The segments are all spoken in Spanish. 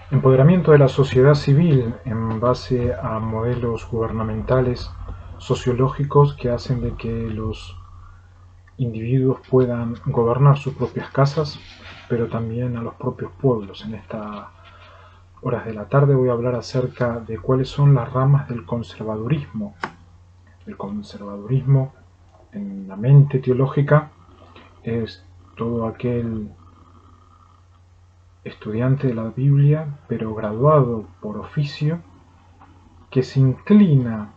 Empoderamiento de la sociedad civil en base a modelos gubernamentales sociológicos que hacen de que los individuos puedan gobernar sus propias casas, pero también a los propios pueblos. En estas horas de la tarde voy a hablar acerca de cuáles son las ramas del conservadurismo. El conservadurismo en la mente teológica es todo aquel estudiante de la Biblia, pero graduado por oficio, que se inclina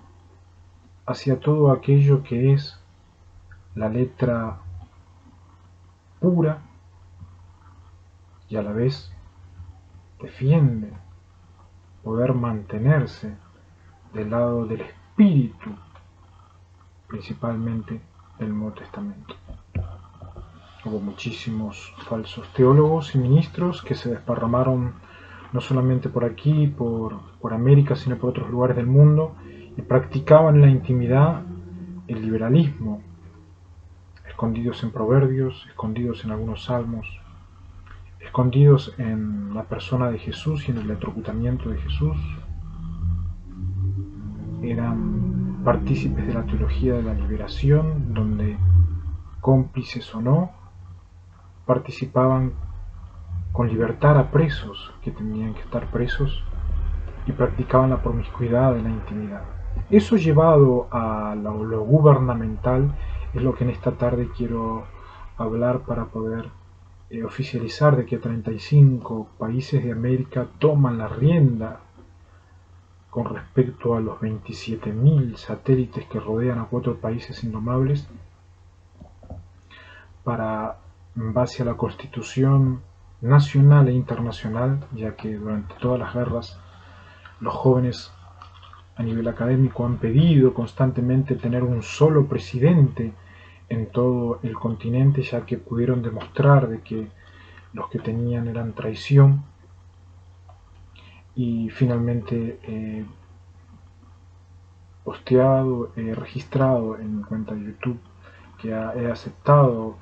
hacia todo aquello que es la letra pura y a la vez defiende poder mantenerse del lado del espíritu, principalmente del Nuevo Testamento. Hubo muchísimos falsos teólogos y ministros que se desparramaron no solamente por aquí, por América, sino por otros lugares del mundo, y practicaban en la intimidad el liberalismo, escondidos en proverbios, escondidos en algunos salmos, escondidos en la persona de Jesús y en el electrocutamiento de Jesús. Eran partícipes de la teología de la liberación, donde, cómplices o no, participaban con libertad a presos que tenían que estar presos y practicaban la promiscuidad de la intimidad. Eso llevado a lo gubernamental es lo que en esta tarde quiero hablar para poder oficializar de que 35 países de América toman la rienda con respecto a los 27.000 satélites que rodean a 4 países indomables para, en base a la Constitución nacional e internacional, ya que durante todas las guerras los jóvenes a nivel académico han pedido constantemente tener un solo presidente en todo el continente, ya que pudieron demostrar de que los que tenían eran traición. Y finalmente posteado, registrado en mi cuenta de YouTube que he aceptado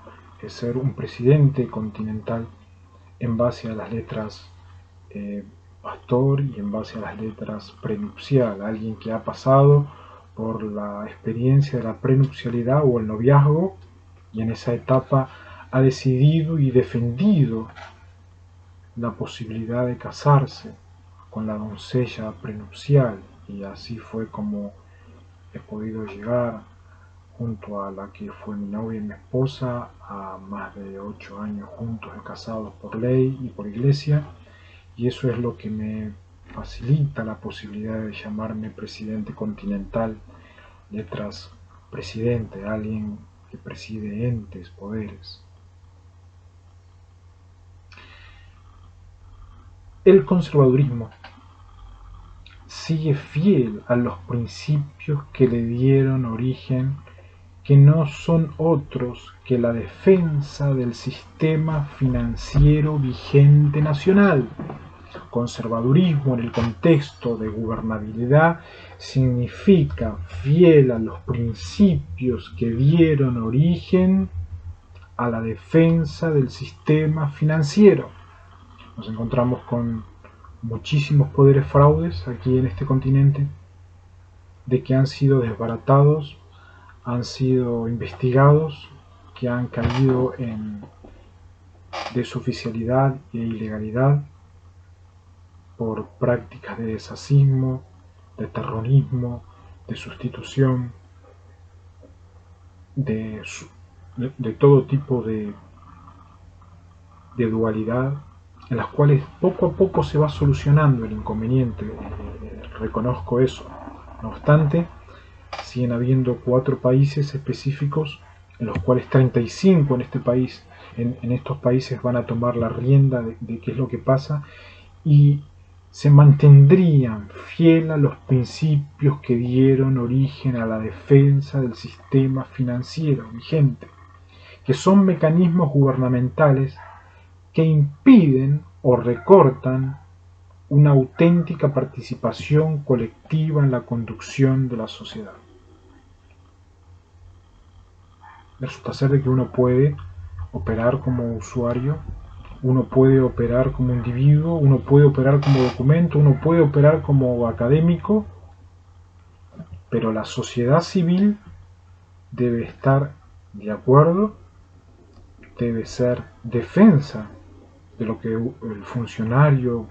ser un presidente continental en base a las letras pastor y en base a las letras prenupcial, alguien que ha pasado por la experiencia de la prenupcialidad o el noviazgo y en esa etapa ha decidido y defendido la posibilidad de casarse con la doncella prenupcial, y así fue como he podido llegar junto a la que fue mi novia y mi esposa a más de 8 años juntos y casados por ley y por iglesia, y eso es lo que me facilita la posibilidad de llamarme presidente continental, letras presidente, alguien que preside entes, poderes. El conservadurismo sigue fiel a los principios que le dieron origen, que no son otros que la defensa del sistema financiero vigente nacional. Conservadurismo en el contexto de gobernabilidad significa fiel a los principios que dieron origen a la defensa del sistema financiero. Nos encontramos con muchísimos poderes fraudes aquí en este continente, de que han sido desbaratados, han sido investigados, que han caído en desoficialidad e ilegalidad por prácticas de desasismo, de terrorismo, de sustitución, de, de todo tipo de dualidad, en las cuales poco a poco se va solucionando el inconveniente. Reconozco eso. No obstante, siguen habiendo 4 países específicos en los cuales 35 en este país, en estos países van a tomar la rienda de qué es lo que pasa, y se mantendrían fiel a los principios que dieron origen a la defensa del sistema financiero vigente, que son mecanismos gubernamentales que impiden o recortan una auténtica participación colectiva en la conducción de la sociedad. Resulta ser de que uno puede operar como usuario Uno puede operar como individuo, uno puede operar como documento, uno puede operar como académico, pero la sociedad civil debe estar de acuerdo, debe ser defensa de lo que el funcionario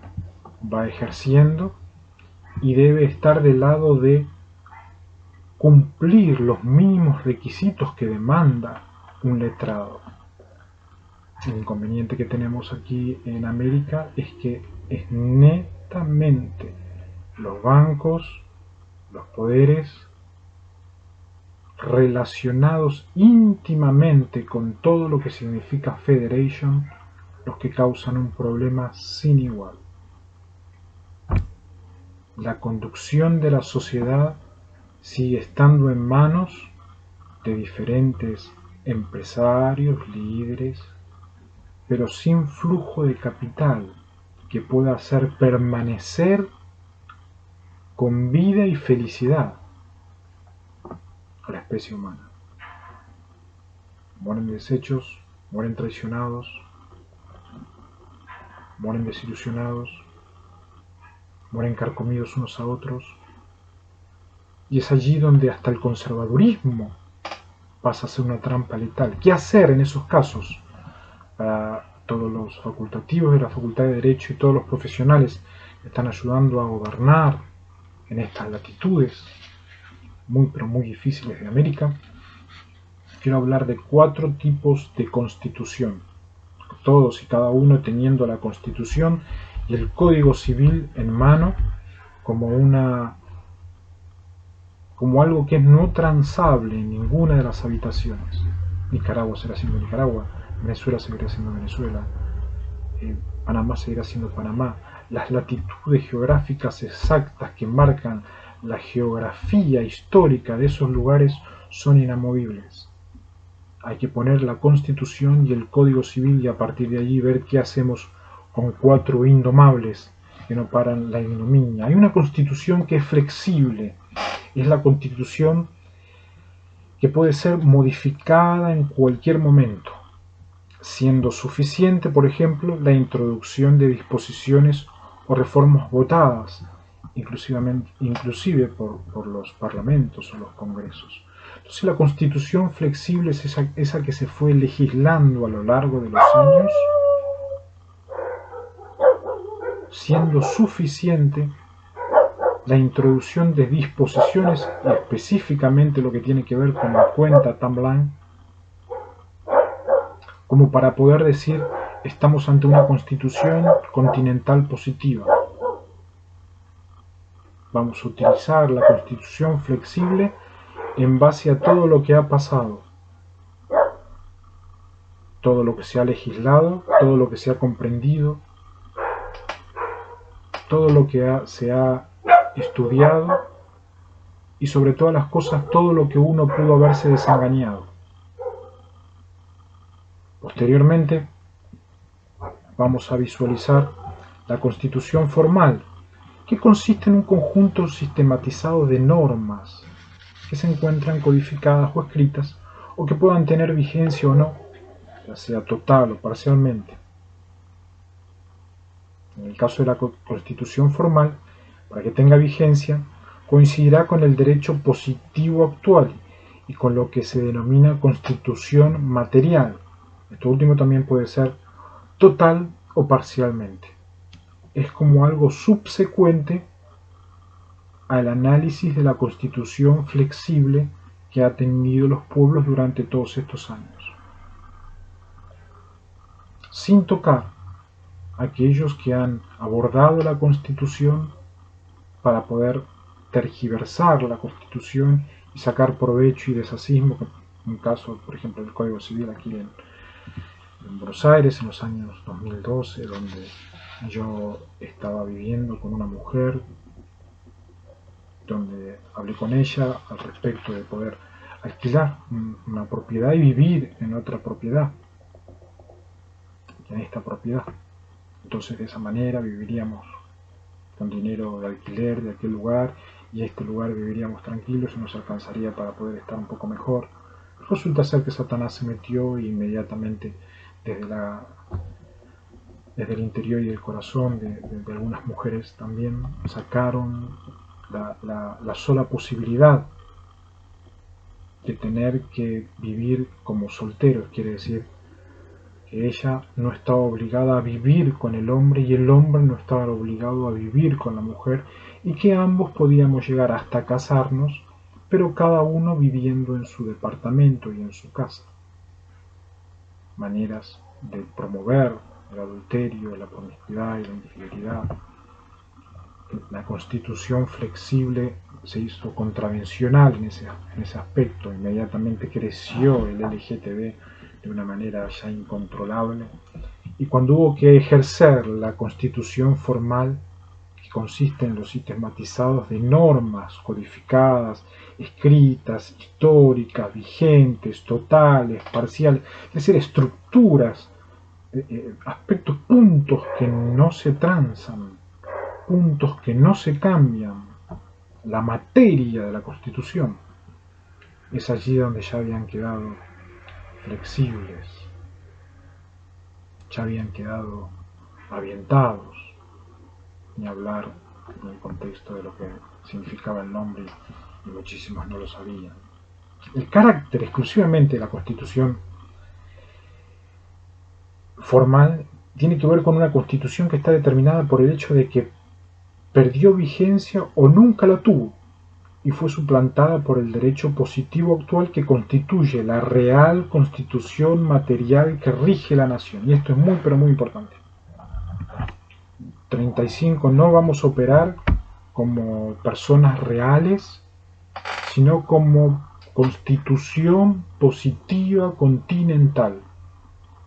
va ejerciendo y debe estar del lado de cumplir los mínimos requisitos que demanda un letrado. El inconveniente que tenemos aquí en América es que es netamente los bancos, los poderes relacionados íntimamente con todo lo que significa federation, los que causan un problema sin igual. La conducción de la sociedad sigue estando en manos de diferentes empresarios, líderes, pero sin flujo de capital que pueda hacer permanecer con vida y felicidad a la especie humana. Mueren deshechos, mueren traicionados, mueren desilusionados, mueren carcomidos unos a otros, y es allí donde hasta el conservadurismo pasa a ser una trampa letal. ¿Qué hacer en esos casos? Para todos los facultativos de la Facultad de Derecho y todos los profesionales que están ayudando a gobernar en estas latitudes muy pero muy difíciles de América, quiero hablar de 4 tipos de constitución, todos y cada uno teniendo la constitución y el código civil en mano como algo que es no transable en ninguna de las habitaciones. Nicaragua será siendo Nicaragua, Venezuela seguirá siendo Venezuela, Panamá seguirá siendo Panamá. Las latitudes geográficas exactas que marcan la geografía histórica de esos lugares son inamovibles. Hay que poner la Constitución y el Código Civil y a partir de allí ver qué hacemos con 4 indomables que no paran la ignominia. Hay una Constitución que es flexible, es la Constitución que puede ser modificada en cualquier momento, siendo suficiente, por ejemplo, la introducción de disposiciones o reformas votadas, inclusive por los parlamentos o los congresos. Entonces la Constitución flexible es esa que se fue legislando a lo largo de los años, siendo suficiente la introducción de disposiciones, específicamente lo que tiene que ver con la cuenta Tamblan, como para poder decir estamos ante una constitución continental positiva. Vamos a utilizar la constitución flexible en base a todo lo que ha pasado, todo lo que se ha legislado, todo lo que se ha comprendido, todo lo que se ha estudiado y sobre todas las cosas todo lo que uno pudo haberse desengañado. Posteriormente vamos a visualizar la constitución formal, que consiste en un conjunto sistematizado de normas que se encuentran codificadas o escritas o que puedan tener vigencia o no, ya sea total o parcialmente. En el caso de la constitución formal, para que tenga vigencia, coincidirá con el derecho positivo actual y con lo que se denomina constitución material. Esto último también puede ser total o parcialmente. Es como algo subsecuente al análisis de la constitución flexible que han tenido los pueblos durante todos estos años. Sin tocar a aquellos que han abordado la constitución para poder tergiversar la constitución y sacar provecho y desasismo, un caso, por ejemplo, del Código Civil aquí en Buenos Aires en los años 2012, donde yo estaba viviendo con una mujer, donde hablé con ella al respecto de poder alquilar una propiedad y vivir en otra propiedad, en esta propiedad. Entonces de esa manera viviríamos con dinero de alquiler de aquel lugar y este lugar viviríamos tranquilos y nos alcanzaría para poder estar un poco mejor. Resulta ser que Satanás se metió e inmediatamente desde la desde el interior y el corazón de algunas mujeres también sacaron la sola posibilidad de tener que vivir como solteros, quiere decir que ella no estaba obligada a vivir con el hombre y el hombre no estaba obligado a vivir con la mujer, y que ambos podíamos llegar hasta casarnos, pero cada uno viviendo en su departamento y en su casa. Maneras de promover el adulterio, la promiscuidad y la infidelidad. La constitución flexible se hizo contravencional en ese aspecto. Inmediatamente creció el LGTB de una manera ya incontrolable. Y cuando hubo que ejercer la constitución formal, que consiste en los sistematizados de normas codificadas, escritas, históricas, vigentes, totales, parciales, es decir, estructuras, aspectos, puntos que no se transan, puntos que no se cambian, la materia de la Constitución, es allí donde ya habían quedado flexibles, ya habían quedado avientados, ni hablar en el contexto de lo que significaba el nombre, y muchísimos no lo sabían. El carácter exclusivamente de la Constitución formal tiene que ver con una Constitución que está determinada por el hecho de que perdió vigencia o nunca la tuvo, y fue suplantada por el derecho positivo actual que constituye la real constitución material que rige la nación. Y esto es muy pero muy importante. 35, no vamos a operar como personas reales, sino como constitución positiva continental.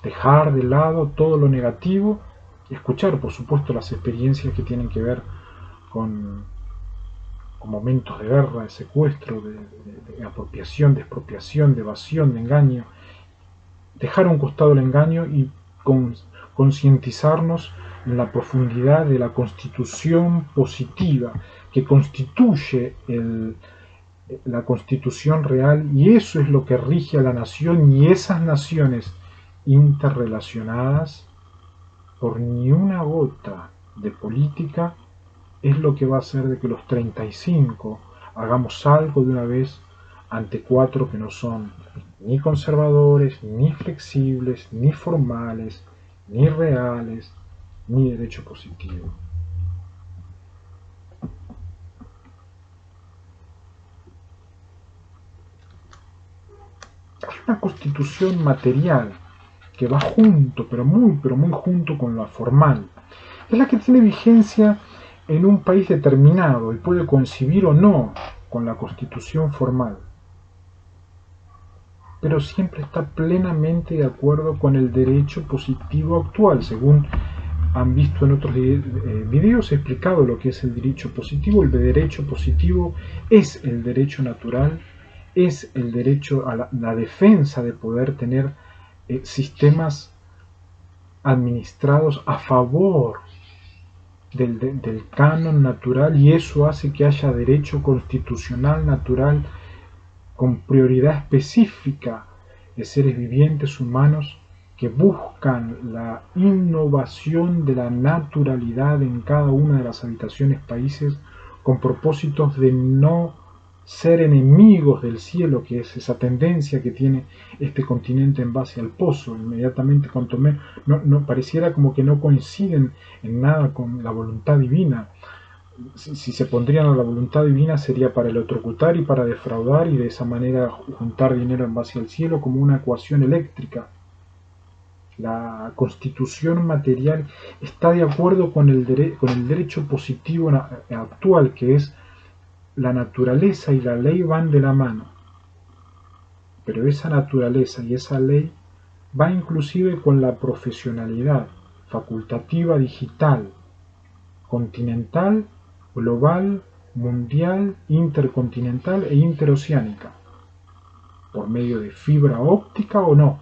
Dejar de lado todo lo negativo y escuchar, por supuesto, las experiencias que tienen que ver con momentos de guerra, de secuestro, de apropiación, de expropiación, de evasión, de engaño. Dejar a un costado el engaño y concientizarnos en la profundidad de la constitución positiva que constituye la constitución real, y eso es lo que rige a la nación, y esas naciones interrelacionadas por ni una gota de política es lo que va a hacer de que los 35 hagamos algo de una vez ante 4 que no son ni conservadores, ni flexibles, ni formales, ni reales, ni derecho positivo. Hay una constitución material que va junto, pero muy junto con la formal. Es la que tiene vigencia en un país determinado y puede coincidir o no con la constitución formal, pero siempre está plenamente de acuerdo con el derecho positivo actual. Según han visto en otros videos, he explicado lo que es el derecho positivo. El derecho positivo es el derecho natural, es el derecho a la defensa de poder tener sistemas administrados a favor del canon natural, y eso hace que haya derecho constitucional natural con prioridad específica de seres vivientes humanos que buscan la innovación de la naturalidad en cada una de las habitaciones países, con propósitos de no ser enemigos del cielo, que es esa tendencia que tiene este continente en base al pozo. Inmediatamente cuanto no pareciera como que no coinciden en nada con la voluntad divina. Si se pondrían a la voluntad divina sería para electrocutar y para defraudar, y de esa manera juntar dinero en base al cielo como una ecuación eléctrica. La constitución material está de acuerdo con el derecho positivo actual, que es la naturaleza y la ley van de la mano, pero esa naturaleza y esa ley va inclusive con la profesionalidad facultativa digital, continental, global, mundial, intercontinental e interoceánica, por medio de fibra óptica o no.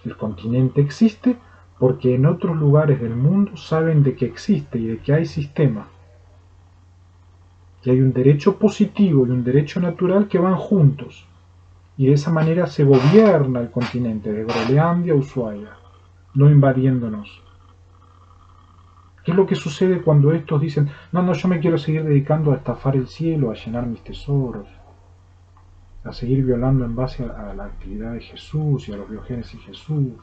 El continente existe porque en otros lugares del mundo saben de que existe y de que hay sistema. Y hay un derecho positivo y un derecho natural que van juntos, y de esa manera se gobierna el continente, de Groenlandia a Ushuaia. no invadiéndonos. ¿Qué es lo que sucede cuando estos dicen, no, no, yo me quiero seguir dedicando a estafar el cielo, a llenar mis tesoros, a seguir violando en base a la actividad de Jesús y a los biogénesis de Jesús?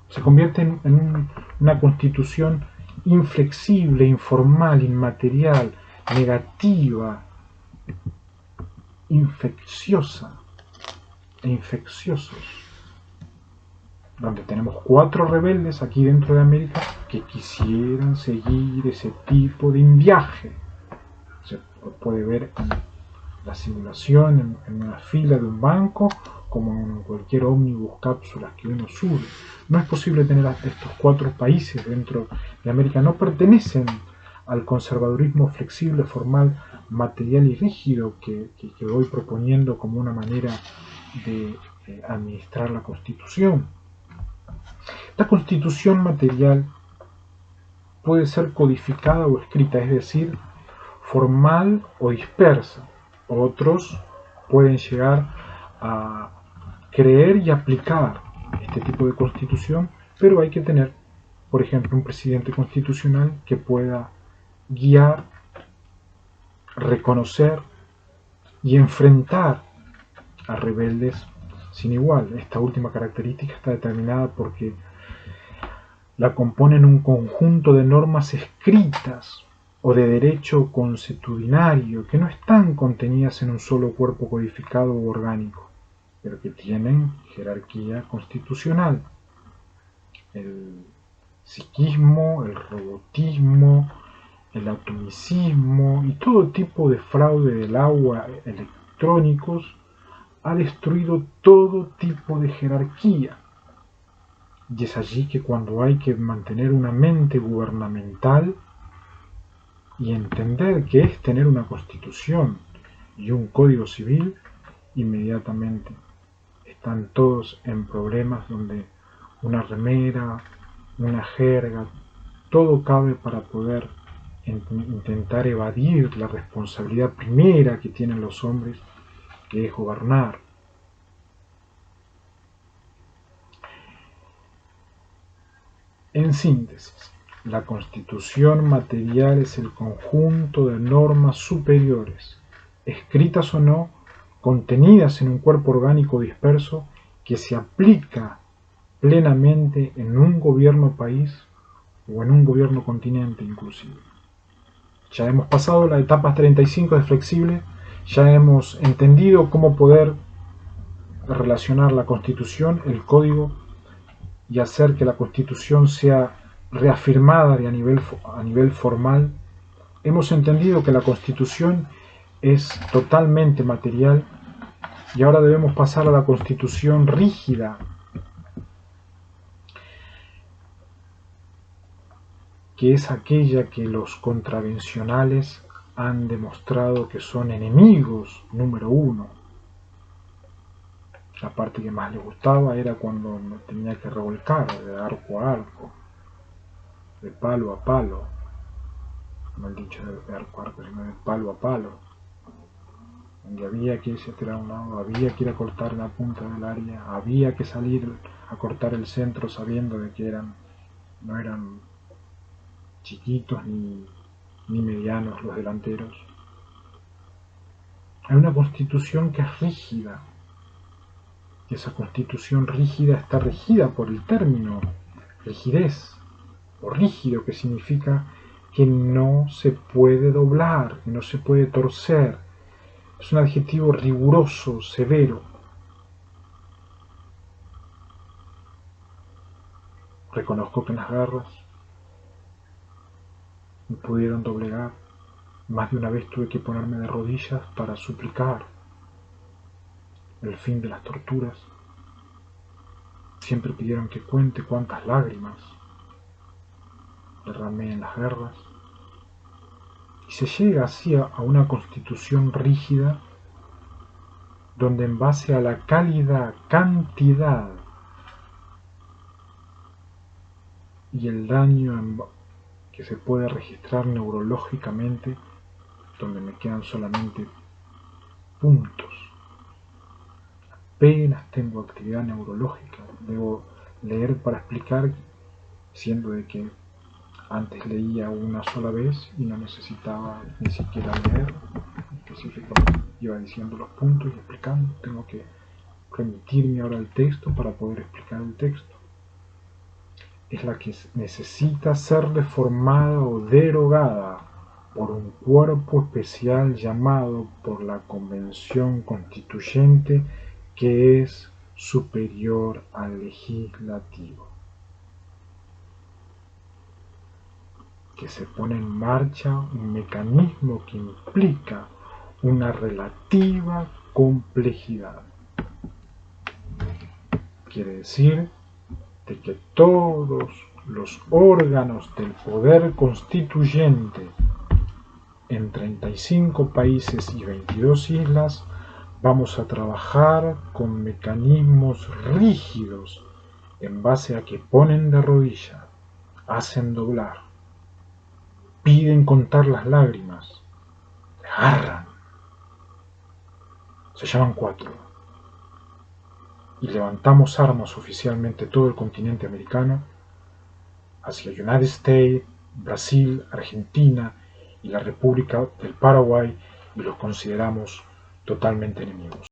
Se convierte en una constitución inflexible, informal, inmaterial, negativa, infecciosa e infecciosos, donde tenemos 4 rebeldes aquí dentro de América que quisieran seguir ese tipo de viaje. Se puede ver en la simulación en una fila de un banco, como en cualquier ómnibus, cápsulas que uno sube. No es posible tener a estos 4 países dentro de América. No pertenecen al conservadurismo flexible, formal, material y rígido que voy proponiendo como una manera de administrar la Constitución. La Constitución material puede ser codificada o escrita, es decir, formal o dispersa. Otros pueden llegar a creer y aplicar este tipo de constitución, pero hay que tener, por ejemplo, un presidente constitucional que pueda guiar, reconocer y enfrentar a rebeldes sin igual. Esta última característica está determinada porque la componen un conjunto de normas escritas o de derecho consuetudinario que no están contenidas en un solo cuerpo codificado u orgánico, pero que tienen jerarquía constitucional. El psiquismo, el robotismo, el atomicismo y todo tipo de fraude del agua electrónicos ha destruido todo tipo de jerarquía. Y es allí que cuando hay que mantener una mente gubernamental y entender que es tener una constitución y un código civil, inmediatamente están todos en problemas donde una remera, una jerga, todo cabe para poder intentar evadir la responsabilidad primera que tienen los hombres, que es gobernar. En síntesis, la constitución material es el conjunto de normas superiores, escritas o no, contenidas en un cuerpo orgánico disperso, que se aplica plenamente en un gobierno país o en un gobierno continente inclusive. Ya hemos pasado la etapa 35 de flexible, ya hemos entendido cómo poder relacionar la constitución, el código, y hacer que la Constitución sea reafirmada a nivel formal. Hemos entendido que la Constitución es totalmente material y ahora debemos pasar a la Constitución rígida, que es aquella que los contravencionales han demostrado que son enemigos número 1. La parte que más les gustaba era cuando me tenía que revolcar de arco a arco, de palo a palo, no el dicho de arco a arco, sino de palo a palo, donde había que irse a tirar a un lado, había que ir a cortar la punta del área, había que salir a cortar el centro sabiendo de que no eran chiquitos ni medianos los delanteros. Hay una constitución que es rígida, y esa constitución rígida está regida por el término rigidez, o rígido, que significa que no se puede doblar, que no se puede torcer. Es un adjetivo riguroso, severo. Reconozco que en las guerras me pudieron doblegar. Más de una vez tuve que ponerme de rodillas para suplicar el fin de las torturas. Siempre pidieron que cuente cuántas lágrimas derramé en las guerras. Y se llega así a una constitución rígida donde en base a la calidad, cantidad y el daño que se puede registrar neurológicamente, donde me quedan solamente puntos, apenas tengo actividad neurológica, debo leer para explicar, siendo de que antes leía una sola vez y no necesitaba ni siquiera leer, específicamente iba diciendo los puntos y explicando. Tengo que remitirme ahora al texto para poder explicar el texto. Es la que necesita ser reformada o derogada por un cuerpo especial llamado por la Convención Constituyente, que es superior al legislativo, que se pone en marcha un mecanismo que implica una relativa complejidad. Quiere decir de que todos los órganos del poder constituyente en 35 países y 22 islas vamos a trabajar con mecanismos rígidos en base a que ponen de rodilla, hacen doblar, piden contar las lágrimas, agarran, se llaman 4, y levantamos armas oficialmente todo el continente americano hacia United States, Brasil, Argentina y la República del Paraguay, y los consideramos totalmente enemigos.